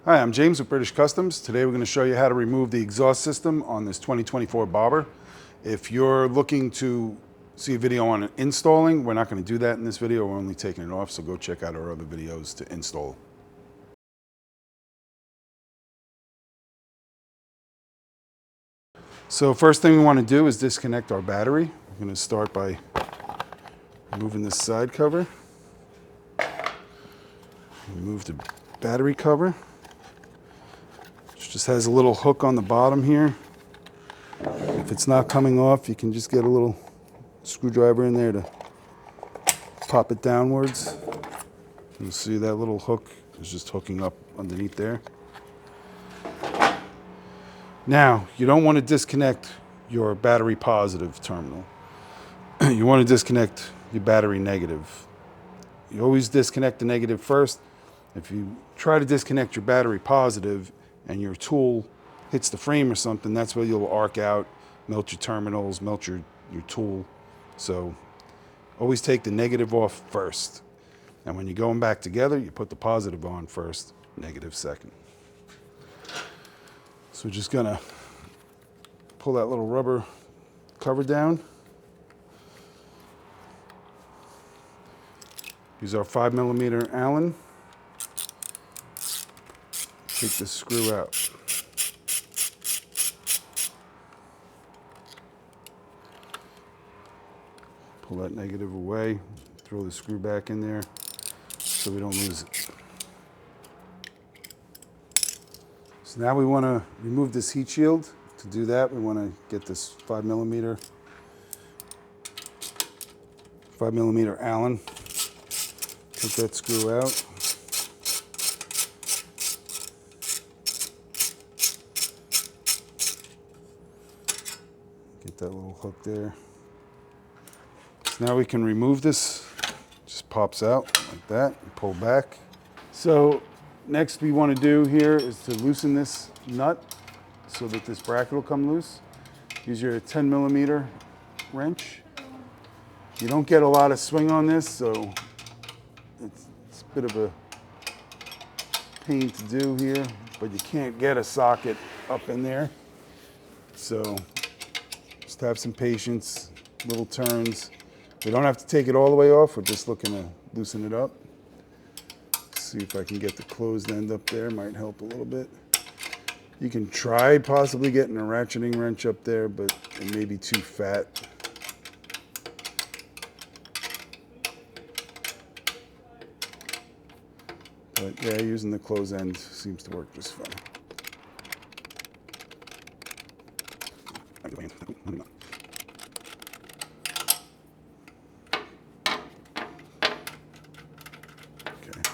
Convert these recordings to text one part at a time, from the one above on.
Hi, I'm James with British Customs. Today we're going to show you how to remove the exhaust system on this 2024 Bobber. If you're looking to see a video on installing, we're not going to do that in this video. We're only taking it off, so go check out our other videos to install. So first thing we want to do is disconnect our battery. We're going to start by removing this side cover. Remove the battery cover. Just has a little hook on the bottom here. If it's not coming off, you can just get a little screwdriver in there to pop it downwards. You'll see that little hook is just hooking up underneath there. Now, you don't want to disconnect your battery positive terminal. You want to disconnect your battery negative. You always disconnect the negative first. If you try to disconnect your battery positive and your tool hits the frame or something, that's where you'll arc out, melt your terminals, melt your tool. So always take the negative off first. And when you're going back together, you put the positive on first, negative second. So we're just gonna pull that little rubber cover down. Use our 5mm Allen. Take this screw out. Pull that negative away, throw the screw back in there so we don't lose it. So now we want to remove this heat shield. To do that, we want to get this 5mm Allen. Take that screw out. Get that little hook there. So now we can remove this. Just pops out like that, and pull back. So next we want to do here is to loosen this nut so that this bracket will come loose. Use your 10mm wrench. You don't get a lot of swing on this, so it's a bit of a pain to do here, but you can't get a socket up in there. So just have some patience, little turns. We don't have to take it all the way off. We're just looking to loosen it up. See if I can get the closed end up there. Might help a little bit. You can try possibly getting a ratcheting wrench up there, but it may be too fat. But yeah, using the closed end seems to work just fine.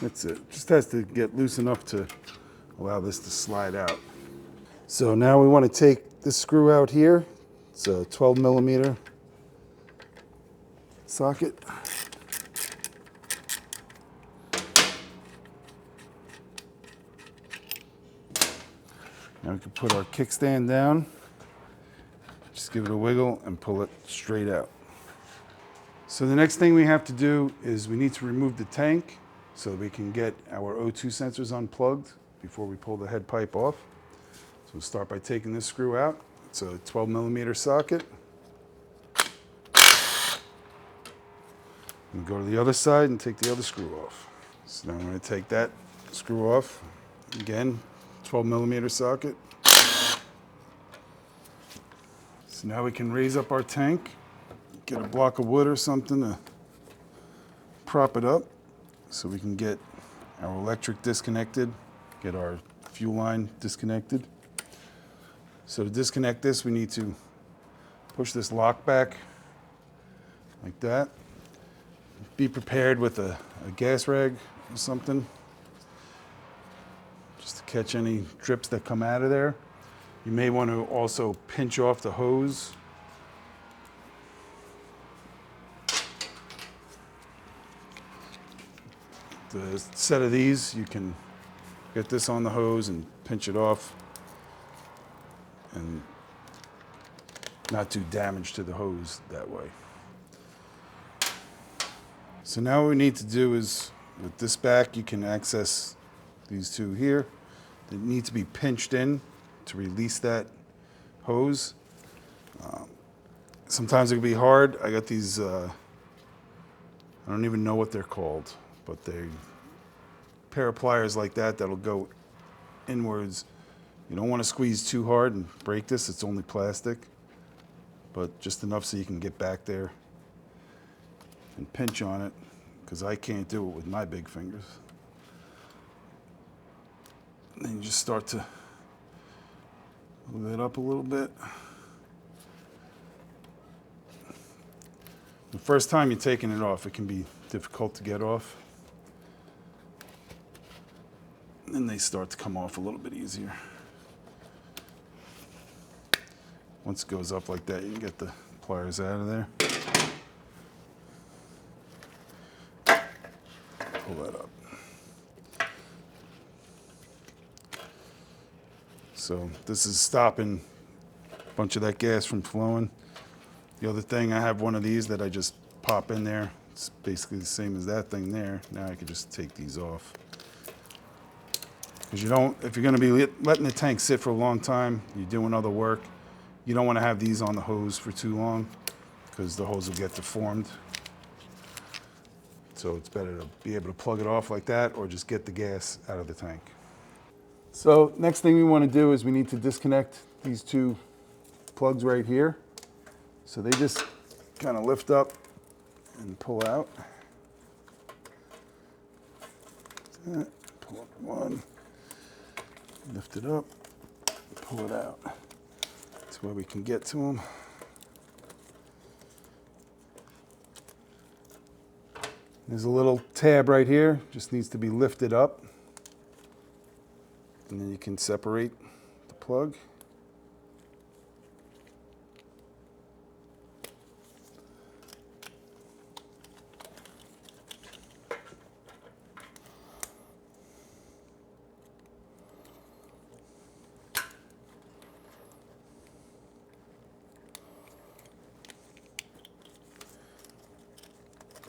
That's it. Just has to get loose enough to allow this to slide out. So now we want to take this screw out here. It's a 12mm socket. Now we can put our kickstand down. Just give it a wiggle and pull it straight out. So the next thing we have to do is we need to remove the tank so that we can get our O2 sensors unplugged before we pull the head pipe off. So we'll start by taking this screw out. It's a 12mm socket. And go to the other side and take the other screw off. So now I'm going to take that screw off. Again, 12mm socket. So now we can raise up our tank, get a block of wood or something to prop it up so we can get our electric disconnected, get our fuel line disconnected. So to disconnect this, we need to push this lock back like that. Be prepared with a gas rag or something just to catch any drips that come out of there. You may want to also pinch off the hose. The set of these, you can get this on the hose and pinch it off and not do damage to the hose that way. So now what we need to do is, with this back, you can access these two here. They need to be pinched in to release that hose. Sometimes it can be hard. I got these, I don't even know what they're called, but they're a pair of pliers like that that'll go inwards. You don't want to squeeze too hard and break this. It's only plastic, but just enough so you can get back there and pinch on it, because I can't do it with my big fingers. And then you just start to move it up a little bit. The first time you're taking it off, it can be difficult to get off. And then they start to come off a little bit easier. Once it goes up like that, you can get the pliers out of there. Pull that up. So this is stopping a bunch of that gas from flowing. The other thing, I have one of these that I just pop in there. It's basically the same as that thing there. Now I can just take these off. Because you don't, if you're going to be letting the tank sit for a long time, you're doing other work, you don't want to have these on the hose for too long, because the hose will get deformed. So it's better to be able to plug it off like that, or just get the gas out of the tank. So next thing we want to do is we need to disconnect these two plugs right here. So they just kind of lift up and pull out. Pull up one, lift it up, pull it out. That's where we can get to them. There's a little tab right here, just needs to be lifted up. And then you can separate the plug.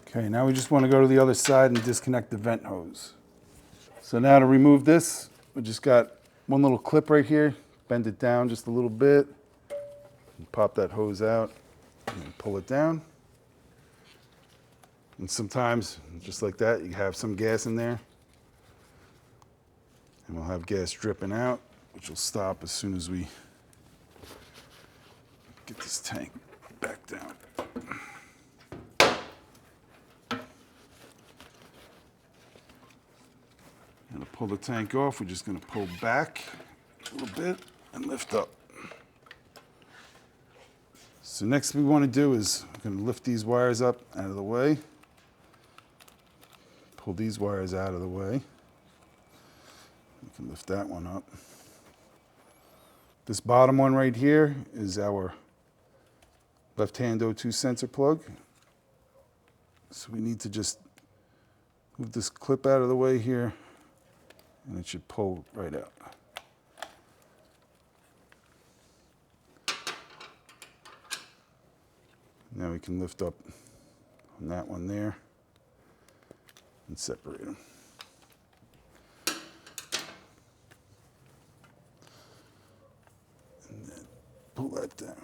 Okay, now we just want to go to the other side and disconnect the vent hose. So now to remove this, we just got one little clip right here, bend it down just a little bit, and pop that hose out, and pull it down. And sometimes, just like that, you have some gas in there, and we'll have gas dripping out, which will stop as soon as we get this tank back down. And to pull the tank off, we're just going to pull back a little bit and lift up. So next we want to do is we're going to lift these wires up out of the way. Pull these wires out of the way. We can lift that one up. This bottom one right here is our left-hand O2 sensor plug. So we need to just move this clip out of the way here, and it should pull right out. Now we can lift up on that one there and separate them. And then pull that down.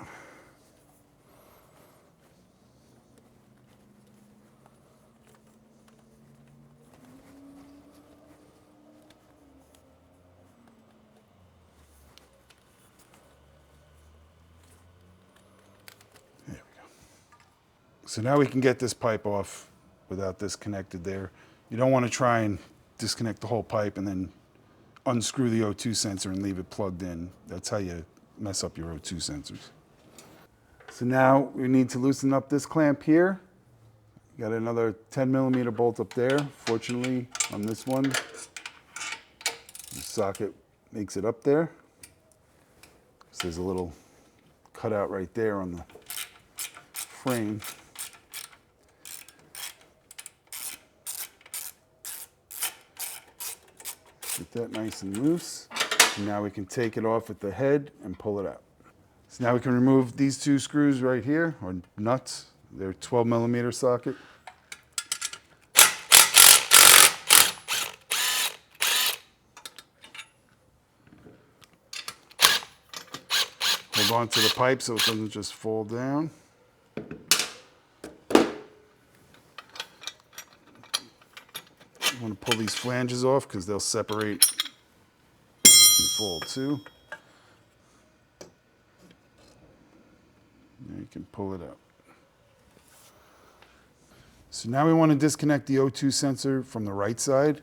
There we go. So now we can get this pipe off without this connected there. You don't want to try and disconnect the whole pipe and then unscrew the O2 sensor and leave it plugged in. That's how you mess up your O2 sensors. So now we need to loosen up this clamp here. Got another 10mm bolt up there. Fortunately, on this one, the socket makes it up there. So there's a little cutout right there on the frame. Get that nice and loose. And now we can take it off at the head and pull it out. So now we can remove these two screws right here, or nuts. They're 12mm socket. hold on to the pipe so it doesn't just fall down. You want to pull these flanges off because they'll separate and fall too. Now you can pull it out. So now we want to disconnect the O2 sensor from the right side.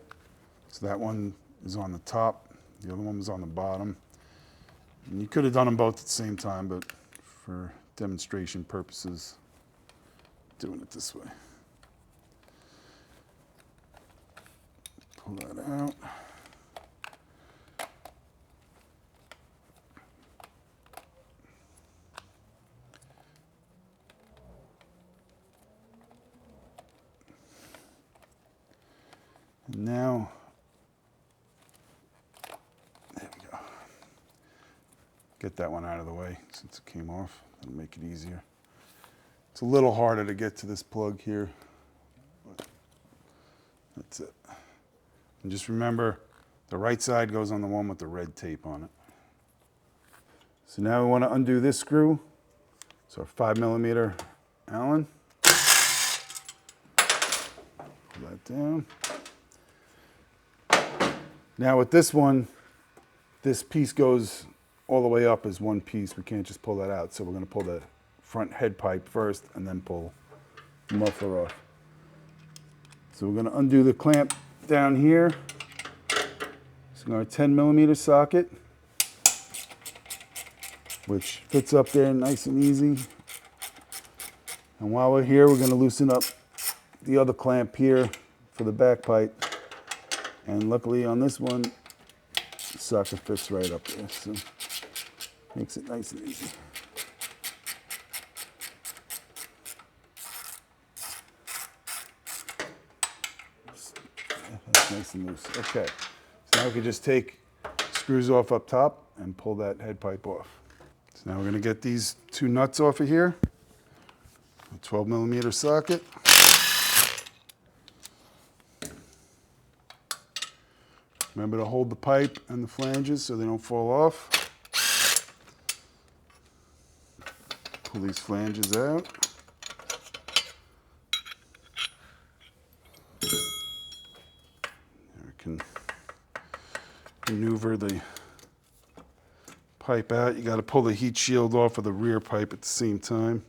So that one is on the top, the other one was on the bottom. And you could have done them both at the same time, but for demonstration purposes, doing it this way. Pull that out. And now, there we go. Get that one out of the way since it came off. That'll make it easier. It's a little harder to get to this plug here, but that's it. And just remember, the right side goes on the one with the red tape on it. So now we want to undo this screw. So our 5mm Allen. Pull that down. Now with this one, this piece goes all the way up as one piece. We can't just pull that out. So we're going to pull the front head pipe first and then pull the muffler off. So we're going to undo the clamp down here. So our 10mm socket, which fits up there nice and easy. And while we're here, we're going to loosen up the other clamp here for the back pipe. And luckily on this one, the socket fits right up there, so makes it nice and easy. That's nice and loose. Okay, so now we can just take screws off up top and pull that head pipe off. So now we're going to get these two nuts off of here. A 12mm socket. Remember to hold the pipe and the flanges so they don't fall off. Pull these flanges out. Now we can maneuver the pipe out. You got to pull the heat shield off of the rear pipe at the same time.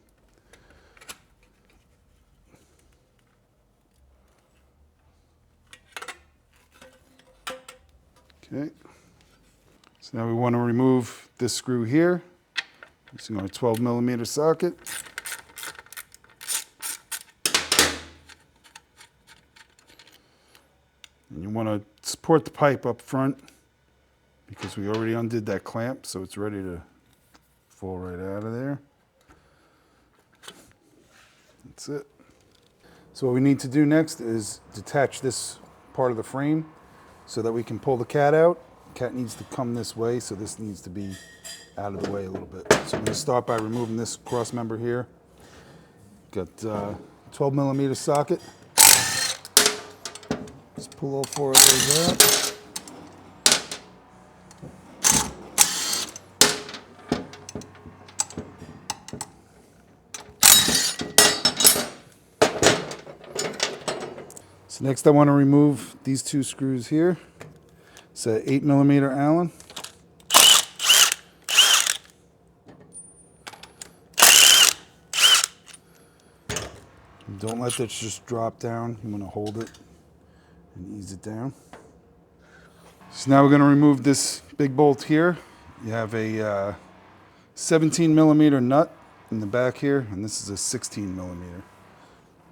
Okay, so now we want to remove this screw here using our 12mm socket. And you want to support the pipe up front because we already undid that clamp, so it's ready to fall right out of there. That's it. So what we need to do next is detach this part of the frame so that we can pull the cat out. The cat needs to come this way, so this needs to be out of the way a little bit. So I'm going to start by removing this cross member here. Got 12mm socket. Just pull all four of those out. So next I want to remove these two screws here. It's an 8mm Allen. Don't let this just drop down. You want to hold it and ease it down. So now we're going to remove this big bolt here. You have a 17mm nut in the back here, and this is a 16mm.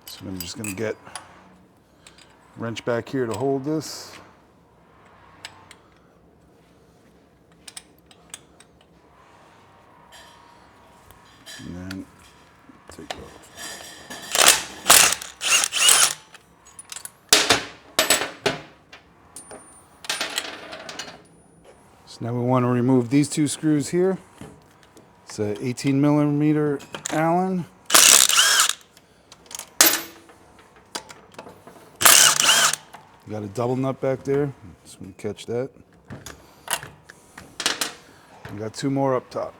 So I'm just going to get wrench back here to hold this. And then take it off. So now we want to remove these two screws here. It's a 18mm Allen. You got a double nut back there. Just want to catch that. We got two more up top.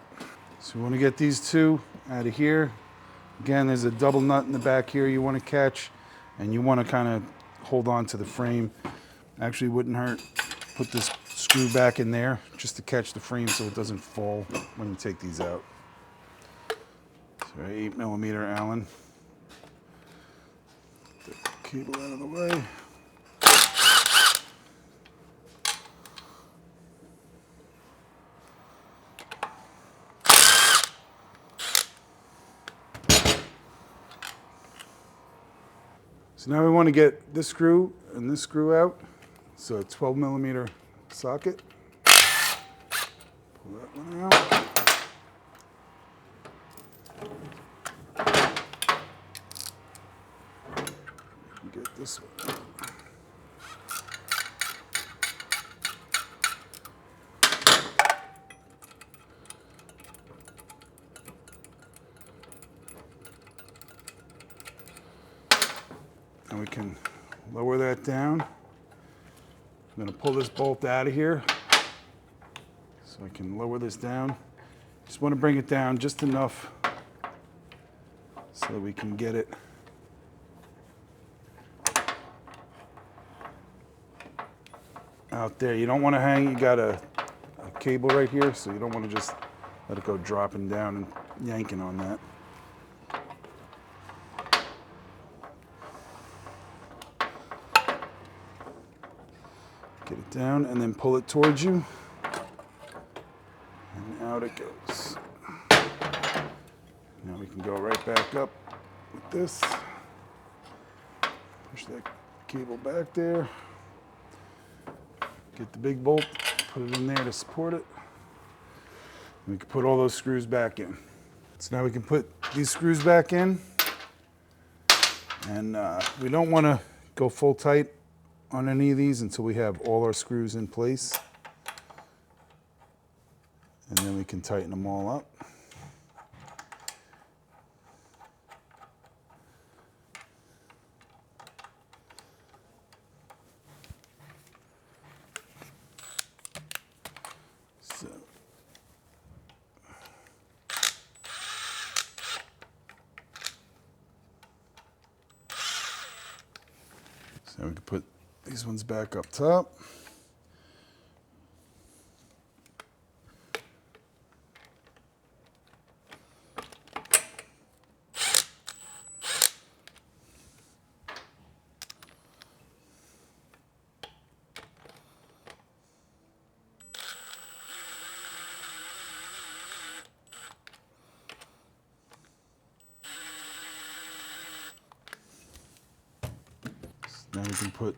So we want to get these two out of here. Again, there's a double nut in the back here you want to catch, and you want to kind of hold on to the frame. Actually, wouldn't hurt. Put this screw back in there just to catch the frame so it doesn't fall when you take these out. So 8mm Allen. Get the cable out of the way. So now we want to get this screw and this screw out. So a 12mm socket. Pull that one out. Get this one out. And we can lower that down. I'm going to pull this bolt out of here so I can lower this down. Just want to bring it down just enough so that we can get it out there. You don't want to hang, you got a cable right here, so you don't want to just let it go dropping down and yanking on that. Get it down and then pull it towards you. And out it goes. Now we can go right back up with this. Push that cable back there. Get the big bolt, put it in there to support it. And we can put all those screws back in. So now we can put these screws back in. And we don't want to go full tight on any of these until we have all our screws in place. And then we can tighten them all up. So we can put these ones back up top. Now we can put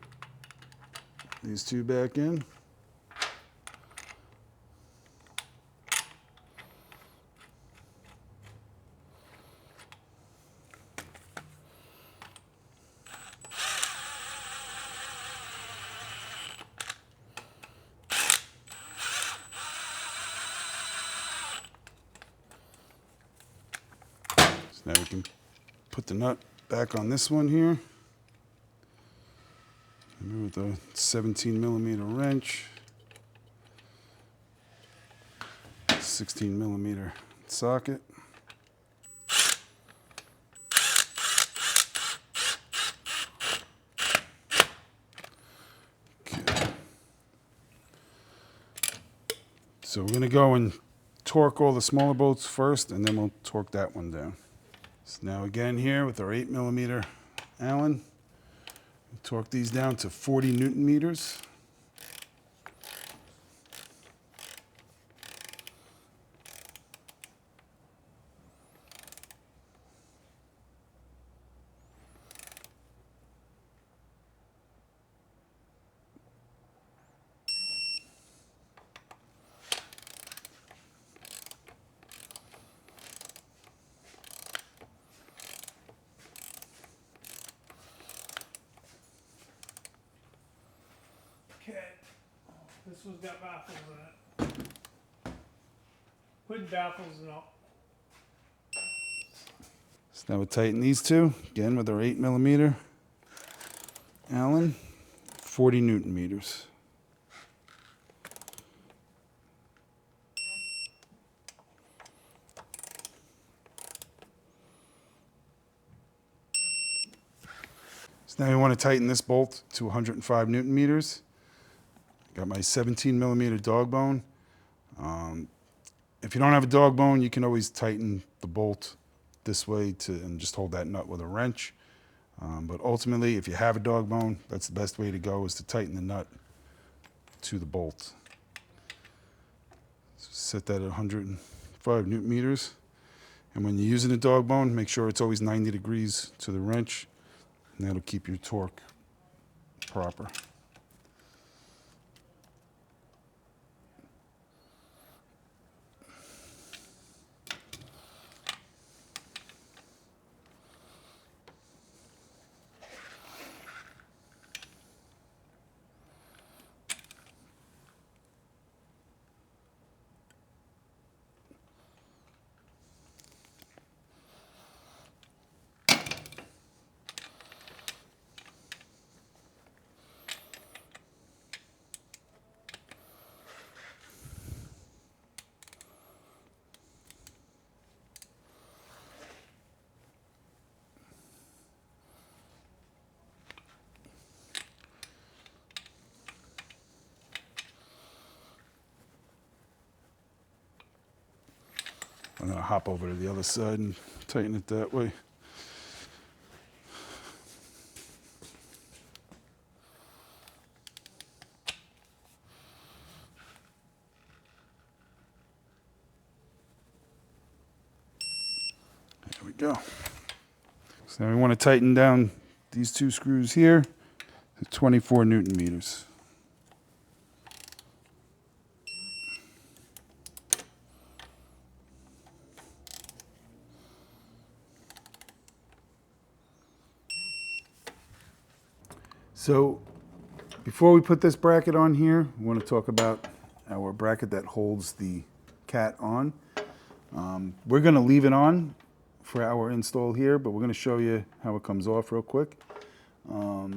these two back in. So now we can put the nut back on this one here. With a 17mm wrench, 16mm socket. Okay. So we're going to go and torque all the smaller bolts first, and then we'll torque that one down. So now again here with our 8mm Allen. Torque these down to 40 Newton meters. Okay, this one's got baffles in it. Putting baffles in all. So now we tighten these two, again with our 8mm Allen, 40 Newton meters. So now we want to tighten this bolt to 105 Newton meters. Got my 17 millimeter dog bone. If you don't have a dog bone, you can always tighten the bolt this way and just hold that nut with a wrench. But ultimately, if you have a dog bone, that's the best way to go, is to tighten the nut to the bolt. So set that at 105 Newton meters. And when you're using a dog bone, make sure it's always 90 degrees to the wrench, and that'll keep your torque proper. I'm going to hop over to the other side and tighten it that way. There we go. So now we want to tighten down these two screws here to 24 Newton meters. So before we put this bracket on here, we want to talk about our bracket that holds the cat on. We're going to leave it on for our install here, but we're going to show you how it comes off real quick. We're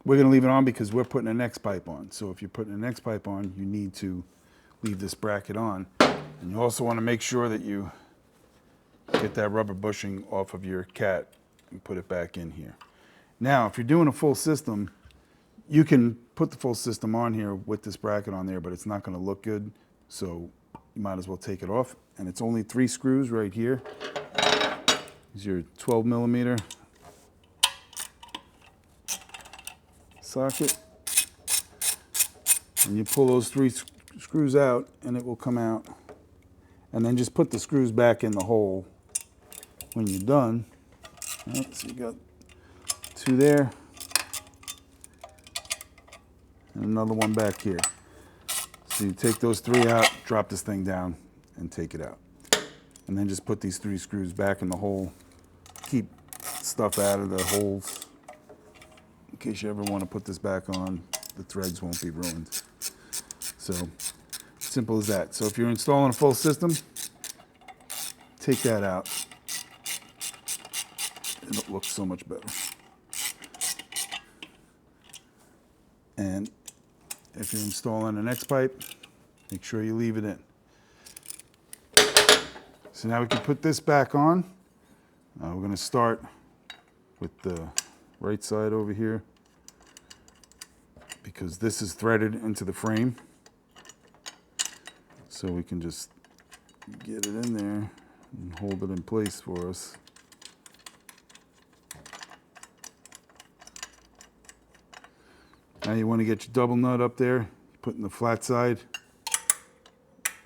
going to leave it on because we're putting an X pipe on. So if you're putting an X pipe on, you need to leave this bracket on. And you also want to make sure that you get that rubber bushing off of your cat and put it back in here. Now, if you're doing a full system, you can put the full system on here with this bracket on there, but it's not going to look good. So you might as well take it off. And it's only 3 screws right here. These are your 12 millimeter socket. And you pull those 3 screws out and it will come out. And then just put the screws back in the hole when you're done. All right, so you got 2 there. And another one back here. So you take those 3 out, drop this thing down, and take it out. And then just put these 3 screws back in the hole. Keep stuff out of the holes. In case you ever want to put this back on, the threads won't be ruined. So, simple as that. So if you're installing a full system, take that out. It'll look so much better. And if you're installing an X pipe, make sure you leave it in. So now we can put this back on. We're going to start with the right side over here because this is threaded into the frame. So we can just get it in there and hold it in place for us. Now you want to get your double nut up there, putting the flat side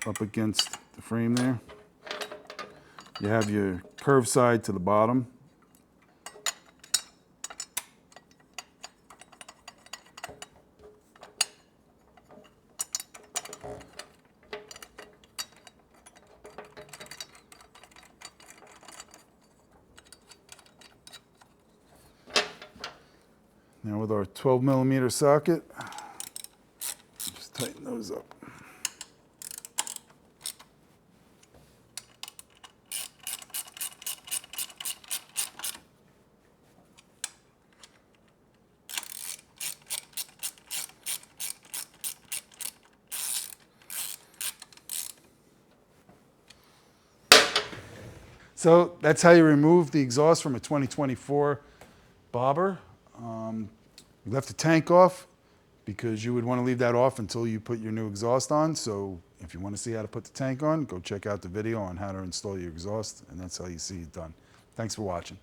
up against the frame there. You have your curved side to the bottom. Now with our 12 millimeter socket, just tighten those up. So that's how you remove the exhaust from a 2024 Bobber. We left the tank off because you would want to leave that off until you put your new exhaust on. So if you want to see how to put the tank on, go check out the video on how to install your exhaust, and that's how you see it done. Thanks for watching.